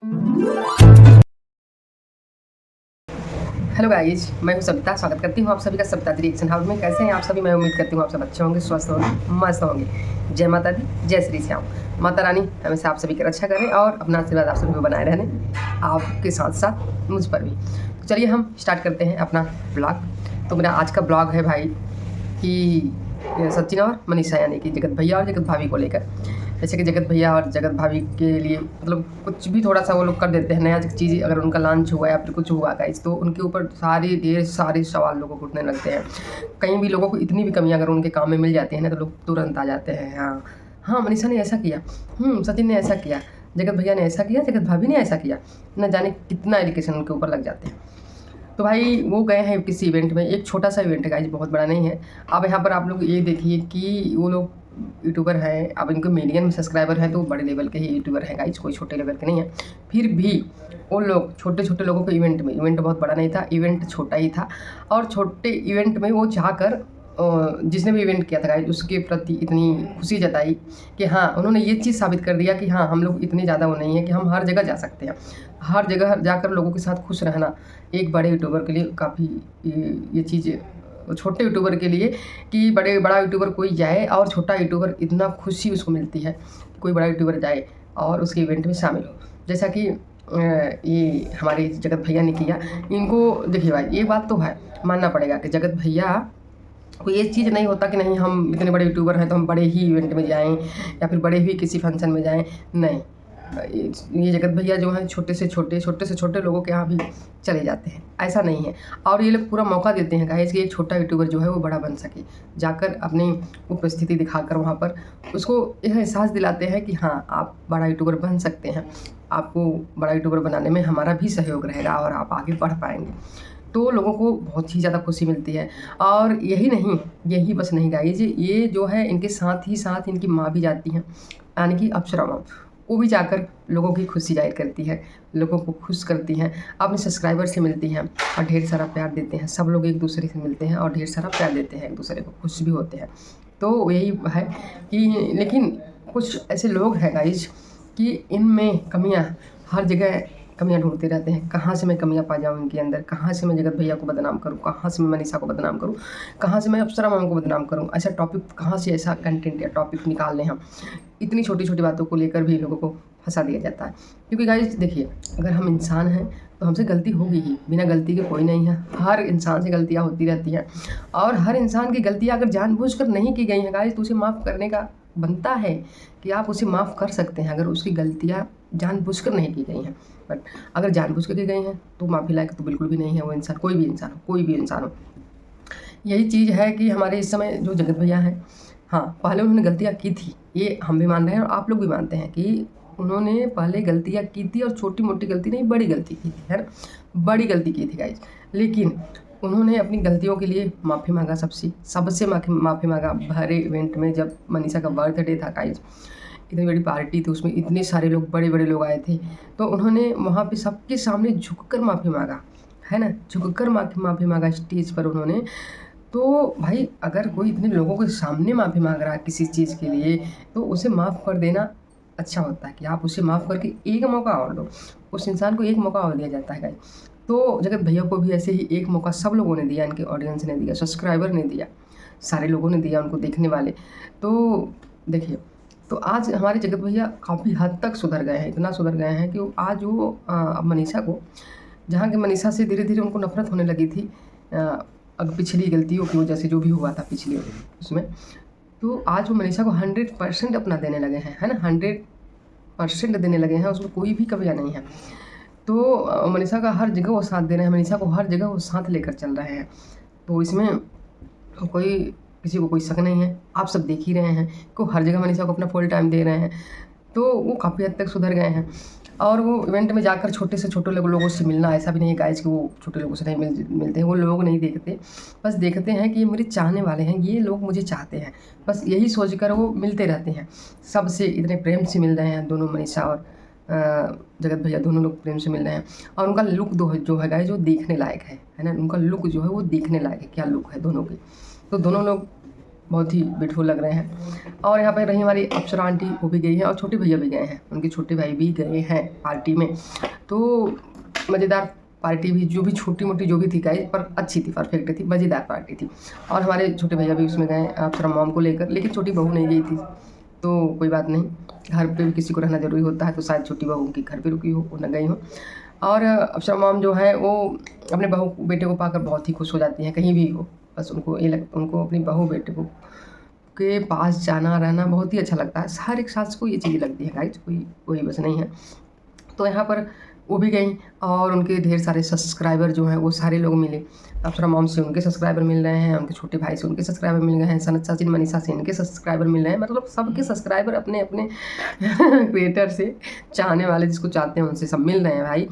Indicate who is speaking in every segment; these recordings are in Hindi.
Speaker 1: हेलो गाइज, मैं हूं सविता। स्वागत करती हूं आप सभी का सविता रिएक्शन हाउस में। कैसे हैं आप सभी? मैं उम्मीद करती हूं आप सब अच्छे होंगे, स्वस्थ होंगे, मस्त होंगे। जय माता दी, जय श्री श्याम। माता रानी हमेशा आप सभी की रक्षा करें और अपना आशीर्वाद आप सभी को बनाए रहने, आपके साथ साथ मुझ पर भी। तो चलिए हम स्टार्ट करते हैं अपना ब्लॉग। तो मेरा आज का ब्लॉग है भाई कि सचिन और मनीषा यानी कि जगत भैया और जगत भाभी को लेकर। जैसे कि जगत भैया और जगत भाभी के लिए मतलब कुछ भी थोड़ा सा वो लोग कर देते हैं, नया चीज़ अगर उनका लॉन्च हुआ या फिर कुछ हुआ गाइस, तो उनके ऊपर ढेर सारे सवाल लोगों को उठने लगते हैं। कहीं भी लोगों को इतनी भी कमियां अगर उनके काम में मिल जाती है ना, तो लोग तुरंत आ जाते हैं। हाँ हाँ, मनीषा ने ऐसा किया, सचिन ने ऐसा किया, जगत भैया ने ऐसा किया, जगत भाभी ने ऐसा किया, न जाने कितना एलिगेशन उनके ऊपर लग जाते हैं। तो भाई वो गए हैं किसी इवेंट में, एक छोटा सा इवेंट है गाइज, बहुत बड़ा नहीं है। अब यहाँ पर आप लोग ये देखिए कि वो लोग यूट्यूबर हैं, अब इनको मिलियन में सब्सक्राइबर हैं, तो बड़े लेवल के ही यूट्यूबर हैं गाइज, कोई छोटे लेवल के नहीं है। फिर भी वो लोग छोटे छोटे लोगों को इवेंट में, इवेंट बहुत बड़ा नहीं था, इवेंट छोटा ही था, और छोटे इवेंट में वो जाकर जिसने भी इवेंट किया था गाइज उसके प्रति इतनी खुशी जताई कि हाँ, उन्होंने ये चीज़ साबित कर दिया कि हाँ, हम लोग इतने ज़्यादा वो नहीं है कि हम हर जगह जा सकते हैं। हर जगह जाकर लोगों के साथ खुश रहना एक बड़े यूट्यूबर के लिए काफ़ी ये चीज़, छोटे यूट्यूबर के लिए कि बड़ा यूट्यूबर कोई जाए और छोटा यूट्यूबर इतना खुशी उसको मिलती है कि कोई बड़ा यूट्यूबर जाए और उसके इवेंट में शामिल हो। जैसा कि ये हमारे जगत भैया ने किया। इनको देखिए भाई, ये बात तो है, मानना पड़ेगा कि जगत भैया कोई ये चीज़ नहीं होता कि नहीं हम इतने बड़े यूट्यूबर हैं तो हम बड़े ही इवेंट में जाएं या फिर बड़े ही किसी फंक्शन में जाएं। नहीं, ये जगत भैया जो हैं छोटे से छोटे लोगों के यहाँ भी चले जाते हैं, ऐसा नहीं है। और ये लोग पूरा मौका देते हैं गाइस कि एक छोटा यूट्यूबर जो है वो बड़ा बन सके, जाकर अपनी उपस्थिति दिखाकर वहाँ पर उसको यह एहसास दिलाते हैं कि हाँ, आप बड़ा यूट्यूबर बन सकते हैं, आपको बड़ा यूट्यूबर बनाने में हमारा भी सहयोग रहेगा और आप आगे बढ़ पाएंगे। तो लोगों को बहुत ही ज़्यादा खुशी मिलती है। और यही बस नहीं गाइज, ये जो है इनके साथ ही साथ इनकी माँ भी जाती हैं, यानी कि अप्सरा माँ, वो भी जाकर लोगों की खुशी जाहिर करती है, लोगों को खुश करती हैं, अपने सब्सक्राइबर से मिलती हैं और ढेर सारा प्यार देते हैं। सब लोग एक दूसरे से मिलते हैं और ढेर सारा प्यार देते हैं, एक दूसरे को खुश भी होते हैं। तो यही है कि लेकिन कुछ ऐसे लोग हैं गाइज कि इनमें कमियां, हर जगह कमियां ढूंढते रहते हैं। कहाँ से मैं कमियां पा जाऊँ इनके अंदर, कहाँ से मैं जगत भैया को बदनाम करूँ, कहाँ से मैं मनीषा को बदनाम करूँ, कहाँ से मैं अप्सरा मैम को बदनाम करूँ, ऐसा टॉपिक कहाँ से ऐसा कंटेंट या टॉपिक निकाल लें हम। इतनी छोटी छोटी बातों को लेकर भी लोगों को फंसा दिया जाता है। क्योंकि गाइस देखिए, अगर हम इंसान हैं तो हमसे गलती होगी ही, बिना गलती के कोई नहीं है। हर इंसान से गलतियाँ होती रहती हैं और हर इंसान की गलतियाँ अगर जानबूझकर नहीं की गई हैं गाइस, तो उसे माफ़ करने का बनता है कि आप उसे माफ़ कर सकते हैं अगर उसकी गलतियाँ जानबूझकर नहीं की गई हैं। बट अगर जानबूझ कर की गई हैं तो माफ़ी लायक तो बिल्कुल भी नहीं है वो इंसान, कोई भी इंसान हो। यही चीज़ है कि हमारे इस समय जो जगत भैया हैं, हाँ, पहले उन्होंने गलतियाँ की थी, ये हम भी मान रहे हैं और आप लोग भी मानते हैं कि उन्होंने पहले गलतियाँ की थी और छोटी-मोटी गलती नहीं, बड़ी गलती की थी, है ना? बड़ी गलती की थी गाइज़। लेकिन उन्होंने अपनी गलतियों के लिए माफ़ी माँगा, सबसे माफ़ी माँगा। भरे इवेंट में जब मनीषा का बर्थडे था गाइज़, इतनी बड़ी पार्टी थी, उसमें इतने सारे लोग, बड़े-बड़े लोग आए थे, तो उन्होंने वहाँ पे सबके सामने झुककर माफ़ी माँगा, है ना? झुककर माफ़ी माँगा स्टेज पर उन्होंने। तो भाई, अगर कोई इतने लोगों के सामने माफ़ी माँग रहा है किसी चीज़ के लिए, तो उसे माफ़ कर देना अच्छा होता है कि आप उसे माफ़ करके एक मौका और दो। उस इंसान को एक मौका और दिया जाता है गाइस। तो जगत भैया को भी ऐसे ही एक मौका सब लोगों ने दिया, इनके ऑडियंस ने दिया, सब्सक्राइबर ने दिया, सारे लोगों ने दिया, उनको देखने वाले। तो देखिए, तो आज हमारे जगत भैया काफ़ी हद तक सुधर गए हैं, इतना सुधर गए हैं कि आज वो अब मनीषा को, जहाँ की मनीषा से धीरे-धीरे उनको नफ़रत होने लगी थी अब पिछली गलतियों की वजह से, जो भी हुआ था पिछले उसमें, तो आज वो मनीषा को 100% अपना देने लगे हैं, है ना? 100% देने लगे हैं, उसमें कोई भी कमियाँ नहीं है। तो मनीषा का हर जगह वो साथ दे रहे हैं, मनीषा को हर जगह वो साथ लेकर चल रहे हैं। तो इसमें कोई किसी को कोई शक नहीं है, आप सब देख ही रहे हैं कि हर जगह मनीषा को अपना फुल टाइम दे रहे हैं। तो वो काफ़ी हद तक सुधर गए हैं और वो इवेंट में जाकर छोटे से छोटे लोगों से मिलना, ऐसा भी नहीं है गाइस कि वो छोटे लोगों से नहीं मिलते हैं, वो लोग नहीं देखते, बस देखते हैं कि ये मेरे चाहने वाले हैं, ये लोग मुझे चाहते हैं, बस यही सोचकर वो मिलते रहते हैं। सबसे इतने प्रेम से मिल रहे हैं दोनों, मनीषा और जगत भैया, दोनों लोग प्रेम से मिल रहे हैं। और उनका लुक जो है गाइस, जो देखने लायक है ना? उनका लुक जो है वो देखने लायक है, क्या लुक है दोनों की। तो दोनों लोग बहुत ही ब्यूटीफुल लग रहे हैं। और यहाँ पर रही हमारी अप्सरा आंटी, वो भी गई हैं और छोटे भैया भी गए हैं, उनके छोटे भाई भी गए हैं पार्टी में। तो मज़ेदार पार्टी भी, जो भी छोटी मोटी जो भी थी गाइस, पर अच्छी थी, परफेक्ट थी, मज़ेदार पार्टी थी। और हमारे छोटे भैया भी उसमें गए अप्सरा मॉम को लेकर, लेकिन छोटी बहू नहीं गई थी। तो कोई बात नहीं, घर पे भी किसी को रहना ज़रूरी होता है, तो शायद छोटी बहू उनकी घर पे रुकी हो, वो न गई हो। और अप्सरा मॉम जो है वो अपने बहू बेटे को पाकर बहुत ही खुश हो जाती हैं, कहीं भी हो, बस उनको ये उनको अपनी बहू बेटे को के पास जाना रहना बहुत ही अच्छा लगता है। हर एक सास को ये चीज़ लगती है गाइस, कोई बस नहीं है। तो यहाँ पर वो भी गई और उनके ढेर सारे सब्सक्राइबर जो हैं वो सारे लोग मिले। अप्सरा मॉम से उनके सब्सक्राइबर मिल रहे हैं, उनके छोटे भाई से उनके सब्सक्राइबर मिल गए हैं, सचिन मनीषा से इनके सब्सक्राइबर मिल रहे हैं। मतलब सबके सब्सक्राइबर अपने अपने क्रिएटर से, चाहने वाले जिसको चाहते हैं उनसे सब मिल रहे हैं भाई।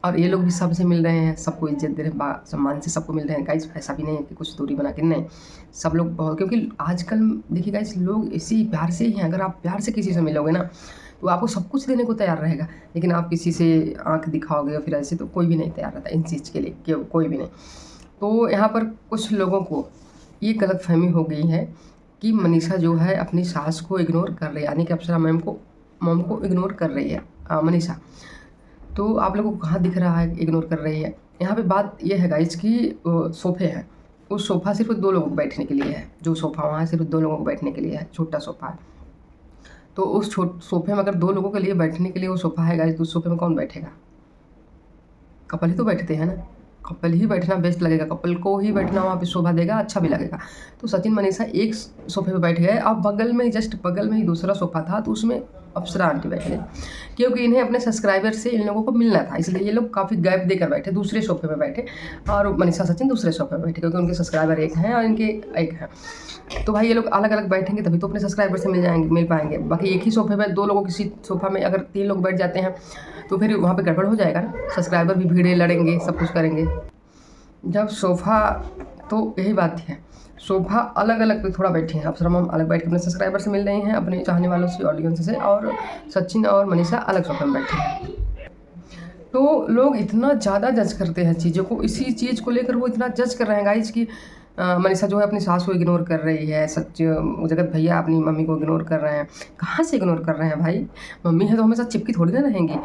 Speaker 1: और ये लोग भी सबसे मिल रहे हैं, सबको इज्जत दे रहे हैं, सम्मान से सबको मिल रहे हैं गाइस। ऐसा भी नहीं है कि कुछ दूरी बना के, नहीं, सब लोग बहुत, क्योंकि आजकल देखिए गाइस लोग इसी प्यार से ही हैं। अगर आप प्यार से किसी से मिलोगे ना तो आपको सब कुछ देने को तैयार रहेगा, लेकिन आप किसी से आंख दिखाओगे या फिर ऐसे, तो कोई भी नहीं तैयार रहता इन चीज़ के लिए, कोई भी नहीं। तो यहाँ पर कुछ लोगों को ये गलतफहमी हो गई है कि मनीषा जो है अपनी सास को इग्नोर कर रही है, यानी कि अप्सरा मॉम को इग्नोर कर रही है मनीषा। तो आप लोगों को कहाँ दिख रहा है इग्नोर कर रही है? यहाँ पे बात ये है गाइज कि सोफ़े हैं, उस सोफ़ा सिर्फ 2 लोगों को बैठने के लिए है। जो सोफ़ा वहाँ सिर्फ 2 लोगों को बैठने के लिए है, छोटा सोफ़ा है। तो उस सोफ़े में अगर 2 लोगों के लिए बैठने के लिए वो सोफ़ा है गाइज, तो उस सोफ़े में कौन बैठेगा? कपल ही तो बैठते हैं ना, कपल ही बैठना बेस्ट लगेगा, कपल को ही बैठना वहाँ पे शोभा देगा, अच्छा भी लगेगा। तो सचिन मनीषा एक सोफ़े पे बैठ गए, अब बगल में जस्ट बगल में ही दूसरा सोफ़ा था, तो उसमें अप्सरा आंटी बैठ गई, क्योंकि इन्हें अपने सब्सक्राइबर से इन लोगों को मिलना था, इसलिए ये लोग काफ़ी गैप देकर बैठे, दूसरे सोफ़े पे बैठे, और मनीषा सचिन दूसरे सोफ़े पे बैठे, क्योंकि उनके सब्सक्राइबर एक हैं और इनके एक हैं। तो भाई ये लोग अलग अलग बैठेंगे तभी तो अपने सब्सक्राइबर से मिल पाएंगे। बाकी एक ही सोफ़े पे 2 लोगों, किसी सोफ़ा में अगर 3 लोग बैठ जाते हैं तो फिर वहाँ पे गड़बड़ हो जाएगा ना, सब्सक्राइबर भी भीड़े लड़ेंगे, सब कुछ करेंगे। जब सोफ़ा, तो यही बात है, सोफ़ा अलग अलग पे थोड़ा बैठे हैं, अप्सरा मॉम अलग बैठ के अपने सब्सक्राइबर से मिल रही हैं, अपने चाहने वालों से, ऑडियंस से, और सचिन और मनीषा अलग सोफ़े में बैठे हैं। तो लोग इतना ज़्यादा जज करते हैं चीज़ों को, इसी चीज़ को लेकर वो इतना जज कर रहे हैं गाइज कि मनीषा जो है अपनी सास को इग्नोर कर रही है, जगत भैया अपनी मम्मी को इग्नोर कर रहे हैं। कहाँ से इग्नोर कर रहे हैं भाई? मम्मी है तो हमेशा चिपकी थोड़ी ना रहेंगी,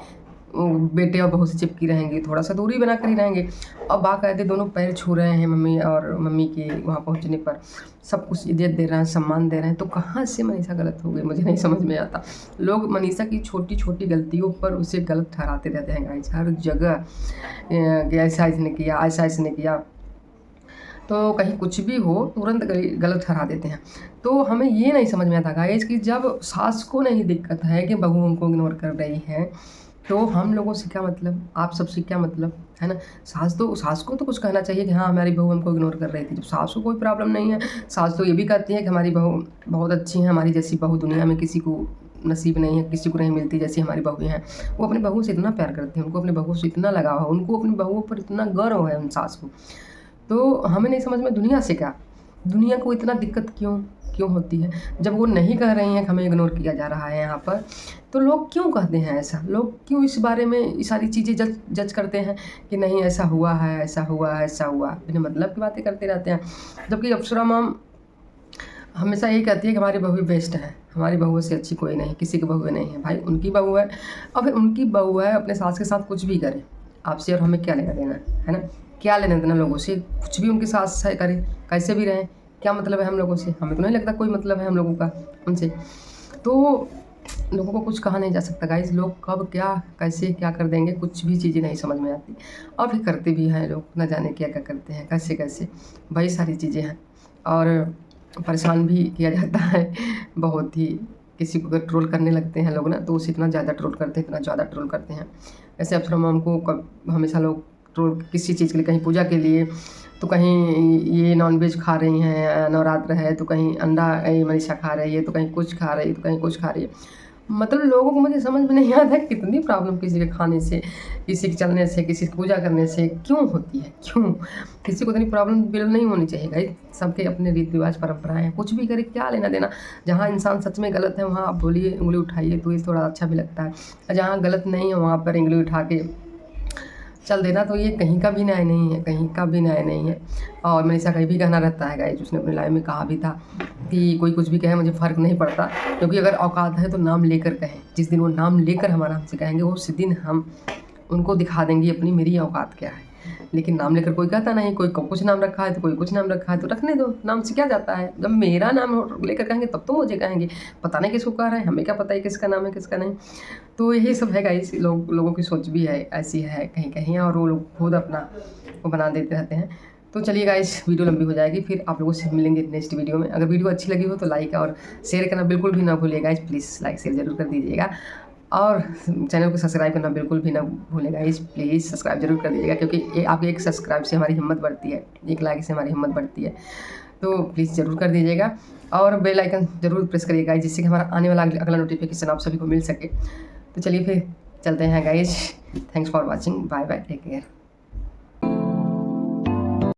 Speaker 1: बेटे और बहू से चिपकी रहेंगी, थोड़ा सा दूरी बनाकर ही रहेंगे। अब बाकायदे दोनों पैर छू रहे हैं मम्मी और मम्मी के वहाँ पहुँचने पर, सब कुछ इज्जत दे रहे हैं, सम्मान दे रहे हैं, तो कहाँ से मनीषा गलत हो गई? मुझे नहीं समझ में आता। लोग मनीषा की छोटी छोटी गलतियों पर उसे गलत ठहराते रहते हैं गाइस, हर जगह ऐसा इसने किया, ऐसा इसने किया, तो कहीं कुछ भी हो तुरंत गलत ठहरा देते हैं। तो हमें ये नहीं समझ में आता गाइस कि जब सास को नहीं दिक्कत है कि बहू हमको इग्नोर कर रही है, तो हम लोगों से क्या मतलब, आप सबसे क्या मतलब, है ना? सास को तो कुछ कहना चाहिए कि हाँ हमारी बहू हमको इग्नोर कर रही थी। जब सास को कोई प्रॉब्लम नहीं है, सास तो ये भी कहती है कि हमारी बहू बहुत अच्छी है, हमारी जैसी बहू दुनिया में किसी को नसीब नहीं है, किसी को नहीं मिलती जैसी हमारी बहू हैं। वो अपनी बहू से इतना प्यार करती हैं, उनको अपनी बहू से इतना लगाव है, उनको अपनी बहू पर इतना गर्व है उन सास को। तो हमें नहीं समझ में दुनिया से क्या, दुनिया को इतना दिक्कत क्यों होती है? जब वो नहीं कह रही हैं कि हमें इग्नोर किया जा रहा है यहाँ पर, तो लोग क्यों कहते हैं ऐसा? लोग क्यों इस बारे में ये सारी चीज़ें जज करते हैं कि नहीं ऐसा हुआ है, ऐसा हुआ है, ऐसा हुआ, बिना मतलब की बातें करते रहते हैं। जबकि अप्सरा मॉम हमेशा यही कहती है कि हमारी बहू बेस्ट है, हमारी बहू से अच्छी कोई नहीं, किसी की बहू नहीं है। भाई उनकी बहू है, और फिर उनकी बहू है, अपने सास के साथ कुछ भी करे, आपसे और हमें क्या लेना देना है ना? क्या लेना देना लोगों से? कुछ भी उनके सास से करे, कैसे भी रहें, क्या मतलब है हम लोगों से? हमें तो नहीं लगता कोई मतलब है हम लोगों का उनसे। तो लोगों को कुछ कहा नहीं जा सकता गाइज, लोग कब क्या कैसे क्या कर देंगे कुछ भी चीज़ें नहीं समझ में आती, और फिर करते भी हैं लोग, न जाने क्या क्या करते हैं, कैसे कैसे, वही सारी चीज़ें हैं। और परेशान भी किया जाता है बहुत ही, किसी को अगर ट्रोल करने लगते हैं लोग ना, तो उसे इतना ज़्यादा ट्रोल करते हैं, इतना ज़्यादा ट्रोल करते हैं। ऐसे अप्सरा मॉम को हमेशा लोग ट्रोल किसी चीज़ के लिए, कहीं पूजा के लिए, तो कहीं ये नॉनवेज खा रही हैं, नवरात्र है, तो कहीं अंडा मनीषा खा रही है, तो कहीं कुछ खा रही है, तो कहीं कुछ खा रही है। मतलब लोगों को मुझे समझ में नहीं आता है कितनी प्रॉब्लम किसी के खाने से, किसी के चलने से, किसी की पूजा करने से क्यों होती है, क्यों? किसी को इतनी प्रॉब्लम बिल्कुल नहीं होनी चाहिए भाई, सबके अपने रीति रिवाज परंपराएं हैं, कुछ भी करे क्या लेना देना। जहाँ इंसान सच में गलत है वहाँ आप बोलिए, उंगली उठाइए, तो ये थोड़ा अच्छा भी लगता है। जहाँ गलत नहीं है वहाँ पर उंगली उठा के चल देना, तो ये कहीं का भी न्याय नहीं है, कहीं का भी न्याय नहीं है। और मेरे कहीं भी कहना रहता है गाइस, उसने अपनी लाइफ में कहा भी था कि कोई कुछ भी कहे मुझे फ़र्क नहीं पड़ता, क्योंकि अगर औकात है तो नाम लेकर कहें। जिस दिन वो नाम लेकर हमारा हमसे कहेंगे उस दिन हम उनको दिखा देंगे अपनी मेरी औकात क्या है। लेकिन नाम लेकर कोई कहता नहीं, कोई कुछ नाम रखा है तो कोई कुछ नाम रखा है, तो रखने दो, नाम से क्या जाता है। जब मेरा नाम लेकर कहेंगे तब तो मुझे कहेंगे, पता नहीं किसको कह रहे हैं, हमें क्या पता है किसका नाम है किसका नहीं। तो यही सब है गाइस, लोगों की सोच भी है ऐसी है कहीं कहीं, और वो लोग खुद अपना वो बना देते रहते हैं। तो चलिए गाइस, वीडियो लंबी हो जाएगी, फिर आप लोगों से मिलेंगे नेक्स्ट वीडियो में। अगर वीडियो अच्छी लगी हो तो लाइक और शेयर करना बिल्कुल भी ना भूलिएगा गाइस, प्लीज़ लाइक शेयर जरूर कर दीजिएगा। और चैनल को सब्सक्राइब करना बिल्कुल भी ना भूलेगा गाइस, प्लीज़ सब्सक्राइब जरूर कर दीजिएगा, क्योंकि आपके एक सब्सक्राइब से हमारी हिम्मत बढ़ती है, एक लाइक से हमारी हिम्मत बढ़ती है। तो प्लीज़ ज़रूर कर दीजिएगा और बेल आइकन ज़रूर प्रेस करिएगा, जिससे कि हमारा आने वाला अगला नोटिफिकेशन आप सभी को मिल सके। तो चलिए फिर चलते हैं guys, thanks for watching, bye bye, take care.